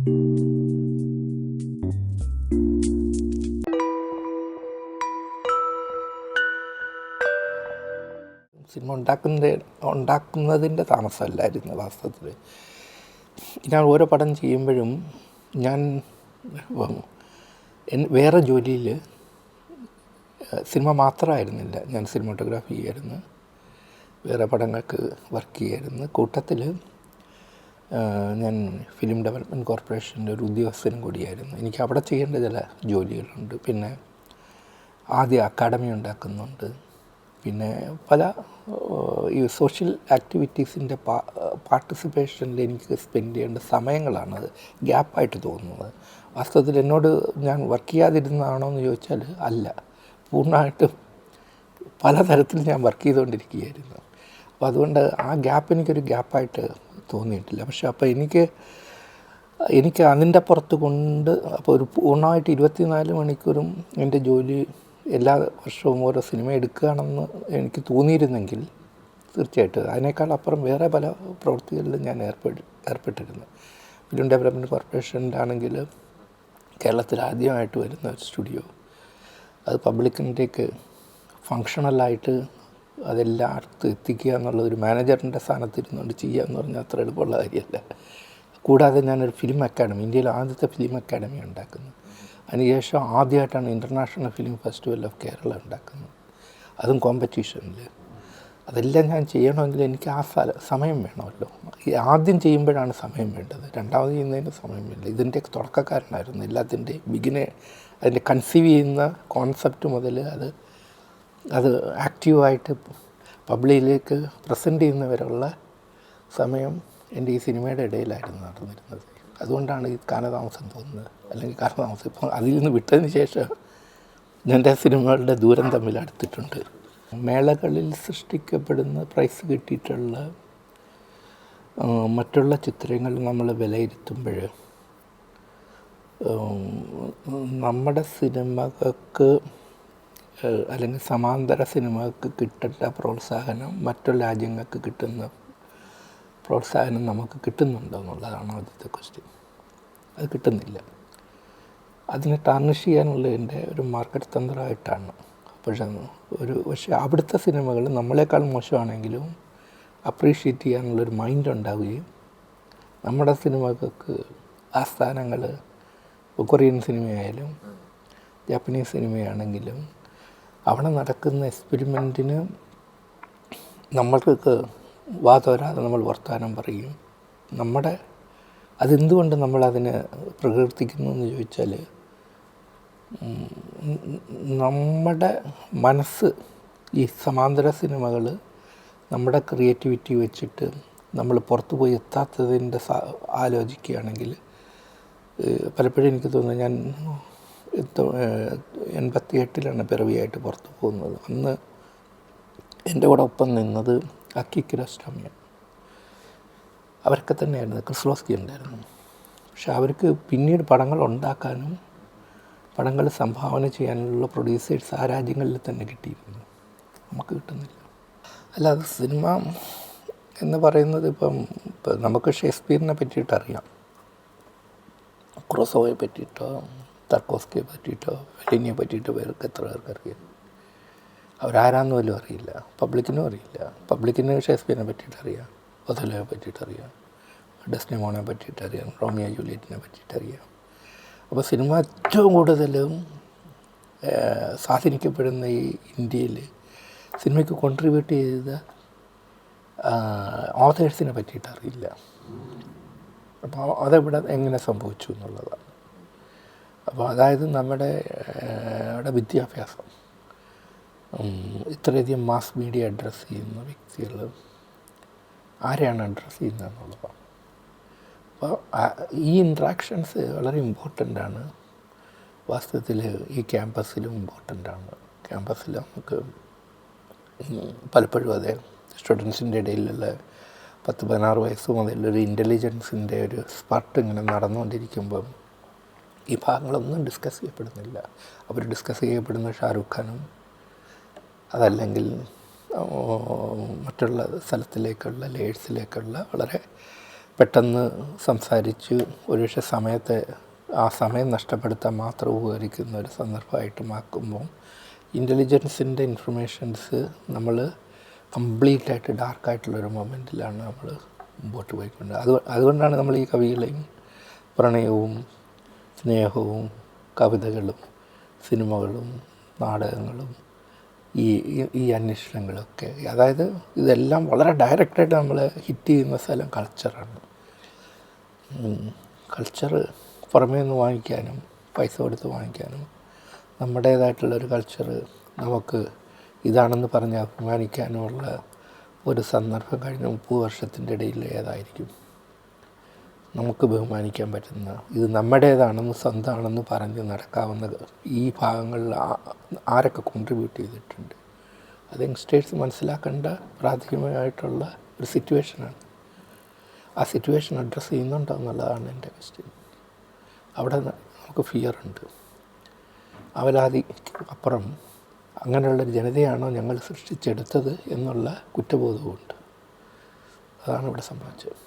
Cinema ഉണ്ടാക്കുന്നതിൻ്റെ താമസമല്ലായിരുന്നു വാസ്തവത്തിൽ. ഞാൻ ഓരോ പടം ചെയ്യുമ്പോഴും ഞാൻ വേറെ ജോലിയിൽ സിനിമ മാത്രമായിരുന്നില്ല. ഞാൻ സിനിമാറ്റോഗ്രാഫി ചെയ്യായിരുന്നു, വേറെ പടങ്ങൾക്ക് വർക്ക് ചെയ്യായിരുന്നു. കൂട്ടത്തിൽ ഞാൻ ഫിലിം ഡെവലപ്മെൻറ്റ് കോർപ്പറേഷൻ്റെ ഒരു ഉദ്യോഗസ്ഥനും കൂടിയായിരുന്നു. എനിക്ക് അവിടെ ചെയ്യേണ്ട ചില ജോലികളുണ്ട്. പിന്നെ ആദ്യം അക്കാഡമി ഉണ്ടാക്കുന്നുണ്ട്. പിന്നെ പല ഈ സോഷ്യൽ ആക്ടിവിറ്റീസിൻ്റെ പാർട്ടിസിപ്പേഷനിൽ എനിക്ക് സ്പെൻഡ് ചെയ്യേണ്ട സമയങ്ങളാണത് ഗ്യാപ്പായിട്ട് തോന്നുന്നത്. വാസ്തവത്തിൽ എന്നോട് ഞാൻ വർക്ക് ചെയ്യാതിരുന്നതാണോ എന്ന് ചോദിച്ചാൽ അല്ല, പൂർണ്ണമായിട്ടും പലതരത്തിൽ ഞാൻ വർക്ക് ചെയ്തുകൊണ്ടിരിക്കുകയായിരുന്നു. അപ്പോൾ അതുകൊണ്ട് ആ ഗ്യാപ്പ് എനിക്കൊരു ഗ്യാപ്പായിട്ട് തോന്നിയിട്ടില്ല. പക്ഷേ അപ്പോൾ എനിക്ക് അതിൻ്റെ പുറത്ത് കൊണ്ട് അപ്പോൾ ഒരു പൂർണ്ണമായിട്ട് 24 മണിക്കൂറും എൻ്റെ ജോലി എല്ലാ വർഷവും ഓരോ സിനിമ എടുക്കുകയാണെന്ന് എനിക്ക് തോന്നിയിരുന്നെങ്കിൽ തീർച്ചയായിട്ടും അതിനേക്കാൾ അപ്പുറം വേറെ പല പ്രവൃത്തികളിലും ഞാൻ ഏർപ്പെട്ടിരുന്നു. ഫിലിം ഡെവലപ്മെൻറ്റ് കോർപ്പറേഷൻ്റെ ആണെങ്കിൽ കേരളത്തിൽ ആദ്യമായിട്ട് വരുന്ന ഒരു സ്റ്റുഡിയോ, അത് പബ്ലിക്കിൻ്റെയൊക്കെ ഫങ്ഷണലായിട്ട് അതെല്ലായിടത്തും എത്തിക്കുക എന്നുള്ളതൊരു മാനേജറിൻ്റെ സ്ഥാനത്തിരുന്നുകൊണ്ട് ചെയ്യുക എന്ന് പറഞ്ഞാൽ അത്ര എളുപ്പമുള്ള കാര്യമല്ല. കൂടാതെ ഞാനൊരു ഫിലിം അക്കാഡമി, ഇന്ത്യയിലെ ആദ്യത്തെ ഫിലിം അക്കാഡമി ഉണ്ടാക്കുന്നു. അതിനുശേഷം ആദ്യമായിട്ടാണ് international film festival of Kerala ഉണ്ടാക്കുന്നത്, അതും കോമ്പറ്റീഷനിൽ. അതെല്ലാം ഞാൻ ചെയ്യണമെങ്കിൽ എനിക്ക് ആ സമയം വേണമല്ലോ. ആദ്യം ചെയ്യുമ്പോഴാണ് സമയം വേണ്ടത്, രണ്ടാമത് ചെയ്യുന്നതിന് സമയം വേണ്ട. ഇതിൻ്റെയൊക്കെ തുടക്കക്കാരനായിരുന്നു എല്ലാത്തിൻ്റെയും അതിൻ്റെ കൺസീവ് ചെയ്യുന്ന കോൺസെപ്റ്റ് മുതൽ അത് ആക്റ്റീവായിട്ട് പബ്ലിക്കിലേക്ക് പ്രസൻറ്റ് ചെയ്യുന്നവരുള്ള സമയം എൻ്റെ ഈ സിനിമയുടെ ഇടയിലായിരുന്നു നടന്നിരുന്നത്. അതുകൊണ്ടാണ് ഈ കാലതാമസം തോന്നുന്നത്. അല്ലെങ്കിൽ കാലതാമസം ഇപ്പം അതിൽ നിന്ന് വിട്ടതിന് ശേഷം എൻ്റെ സിനിമകളുടെ ദൂരം തമ്മിൽ അടുത്തിട്ടുണ്ട്. മേളകളിൽ സൃഷ്ടിക്കപ്പെടുന്ന പ്രൈസ് കിട്ടിയിട്ടുള്ള മറ്റുള്ള ചിത്രങ്ങൾ നമ്മൾ വിലയിരുത്തുമ്പോൾ നമ്മുടെ സിനിമകൾക്ക് അല്ലെങ്കിൽ സമാന്തര സിനിമകൾക്ക് കിട്ടേണ്ട പ്രോത്സാഹനം മറ്റുള്ള രാജ്യങ്ങൾക്ക് കിട്ടുന്ന പ്രോത്സാഹനം നമുക്ക് കിട്ടുന്നുണ്ടോ എന്നുള്ളതാണ് ആദ്യത്തെ ക്വസ്റ്റ്യൻ. അത് കിട്ടുന്നില്ല. അതിനെ ടാർണിഷ് ചെയ്യാനുള്ള എൻ്റെ ഒരു മാർക്കറ്റ് തന്ത്രമായിട്ടാണ്. പക്ഷേ അവിടുത്തെ സിനിമകൾ നമ്മളെക്കാൾ മോശമാണെങ്കിലും അപ്രീഷിയേറ്റ് ചെയ്യാനുള്ളൊരു മൈൻഡ് ഉണ്ടാവുകയും നമ്മുടെ സിനിമകൾക്ക് ആ സ്ഥാനങ്ങൾ, കൊറിയൻ സിനിമയായാലും ജാപ്പനീസ് സിനിമയാണെങ്കിലും അവിടെ നടക്കുന്ന എക്സ്പെരിമെൻറ്റിന് നമ്മൾക്ക് വാതോരാതെ നമ്മൾ വർത്തമാനം പറയും. അതെന്തുകൊണ്ട് നമ്മളതിനെ പ്രകീർത്തിക്കുന്നു എന്ന് ചോദിച്ചാൽ, നമ്മുടെ മനസ്സ് ഈ സമാന്തര സിനിമകൾ നമ്മുടെ ക്രിയേറ്റിവിറ്റി വെച്ചിട്ട് നമ്മൾ പുറത്തു പോയി എത്താത്തതിൻ്റെ ആലോചിക്കുകയാണെങ്കിൽ പലപ്പോഴും എനിക്ക് തോന്നുന്നു, ഞാൻ 88 പിറവിയായിട്ട് പുറത്തു പോകുന്നത്. അന്ന് എൻ്റെ കൂടെ ഒപ്പം നിന്നത് അക്കി കിരോസ്റ്റോമിയ, അവരൊക്കെ തന്നെയായിരുന്നു. ക്രിസ്ലോസ്കി ഉണ്ടായിരുന്നു. പക്ഷെ അവർക്ക് പിന്നീട് പടങ്ങൾ ഉണ്ടാക്കാനും പടങ്ങൾ സംഭാവന ചെയ്യാനുള്ള പ്രൊഡ്യൂസേഴ്സ് ആ രാജ്യങ്ങളിൽ തന്നെ കിട്ടിയിരുന്നു. നമുക്ക് കിട്ടുന്നില്ല. അല്ലാതെ സിനിമ എന്ന് പറയുന്നത് ഇപ്പം നമുക്ക് ഷേക്സ്പിയറിനെ പറ്റിയിട്ടറിയാം, ക്രോസോയെ പറ്റിയിട്ടോ തർക്കോസ്കിയെ പറ്റിയിട്ടോ ഫെല്ലിനിയെ പറ്റിയിട്ടോ എത്ര പേർക്കറിയാം. അവരാരാന്ന് പോലും അറിയില്ല, പബ്ലിക്കിനും അറിയില്ല. പബ്ലിക്കിന് ഷേക്സ്പിയറിനെ പറ്റിയിട്ടറിയാം, ഒഥേലോയെ പറ്റിയിട്ടറിയാം, ഡെസ്റ്റിമോണെ പറ്റിയിട്ടറിയാം, റോമിയോ ജൂലിയറ്റിനെ പറ്റിയിട്ടറിയാം. അപ്പോൾ സിനിമ ഏറ്റവും കൂടുതലും സ്വാധീനിക്കപ്പെടുന്ന ഈ ഇന്ത്യയിൽ സിനിമയ്ക്ക് കോൺട്രിബ്യൂട്ട് ചെയ്ത ഓതേഴ്സിനെ പറ്റിയിട്ടറിയില്ല. അപ്പോൾ അതെവിടെ എങ്ങനെ സംഭവിച്ചു എന്നുള്ളതാണ്. അപ്പോൾ അതായത് നമ്മുടെ വിദ്യാഭ്യാസം, ഇത്രയധികം മാസ് മീഡിയ അഡ്രസ്സ് ചെയ്യുന്ന വ്യക്തികൾ ആരെയാണ് അഡ്രസ്സ് ചെയ്യുന്നത് എന്നുള്ളതാണ്. അപ്പോൾ ഈ ഇൻട്രാക്ഷൻസ് വളരെ ഇമ്പോർട്ടൻ്റാണ്. വാസ്തവത്തിൽ ഈ ക്യാമ്പസിലും ഇമ്പോർട്ടൻ്റാണ്. ക്യാമ്പസിൽ നമുക്ക് പലപ്പോഴും അതെ സ്റ്റുഡൻസിൻ്റെ ഇടയിലുള്ള 10-16 വയസ്സ് മുതലൊരു ഇൻ്റലിജൻസിൻ്റെ ഒരു സ്പാർട്ട് ഇങ്ങനെ നടന്നുകൊണ്ടിരിക്കുമ്പം ഈ ഭാഗങ്ങളൊന്നും ഡിസ്കസ് ചെയ്യപ്പെടുന്നില്ല. അവർ ഡിസ്കസ് ചെയ്യപ്പെടുന്ന ഷാരൂഖ് ഖാനും അതല്ലെങ്കിൽ മറ്റുള്ള സ്ഥലത്തിലേക്കുള്ള ലേയേഴ്സിലേക്കുള്ള വളരെ പെട്ടെന്ന് സംസാരിച്ച് ഒരുപക്ഷെ ആ സമയം നഷ്ടപ്പെടുത്താൻ മാത്രം ഉപകരിക്കുന്ന ഒരു സന്ദർഭമായിട്ട് മാക്കുമ്പോൾ ഇൻ്റലിജൻസിൻ്റെ ഇൻഫർമേഷൻസ് നമ്മൾ കംപ്ലീറ്റായിട്ട് ഡാർക്കായിട്ടുള്ളൊരു മൊമെൻറ്റിലാണ് നമ്മൾ മുമ്പോട്ട് പോയിക്കൊണ്ട് അതുകൊണ്ടാണ് നമ്മൾ ഈ കവികളെയും പ്രണയവും സ്നേഹവും കവിതകളും സിനിമകളും നാടകങ്ങളും ഈ അന്വേഷണങ്ങളൊക്കെ, അതായത് ഇതെല്ലാം വളരെ ഡയറക്റ്റായിട്ട് നമ്മൾ ഹിറ്റ് ചെയ്യുന്ന സ്ഥലം കൾച്ചറാണ്. കൾച്ചർ പുറമേ നിന്ന് വാങ്ങിക്കാനും പൈസ കൊടുത്ത് വാങ്ങിക്കാനും നമ്മുടേതായിട്ടുള്ളൊരു കൾച്ചർ നമുക്ക് ഇതാണെന്ന് പറഞ്ഞ് അഭിമാനിക്കാനുമുള്ള ഒരു സന്ദർഭം കഴിഞ്ഞ 30 വർഷത്തിൻ്റെ ഇടയിൽ ഏതായിരിക്കും നമുക്ക് ബഹുമാനിക്കാൻ പറ്റുന്ന, ഇത് നമ്മുടേതാണെന്ന് സ്വന്തമാണെന്ന് പറഞ്ഞ് നടക്കാവുന്ന ഈ ഭാഗങ്ങളിൽ ആരൊക്കെ കോൺട്രിബ്യൂട്ട് ചെയ്തിട്ടുണ്ട്? അത് യങ്സ്റ്റേഴ്സ് മനസ്സിലാക്കേണ്ട പ്രാഥമികമായിട്ടുള്ള ഒരു സിറ്റുവേഷനാണ്. ആ സിറ്റുവേഷൻ അഡ്രസ്സ് ചെയ്യുന്നുണ്ടോ എന്നുള്ളതാണ് എൻ്റെ ക്വസ്റ്റ്യൻ. അവിടെ നമുക്ക് ഫിയറുണ്ട്. അവലാതി അപ്പുറം അങ്ങനെയുള്ളൊരു ജനതയാണോ ഞങ്ങൾ സൃഷ്ടിച്ചെടുത്തത് എന്നുള്ള കുറ്റബോധവുമുണ്ട്. അതാണ് ഇവിടെ സംഭവിച്ചത്.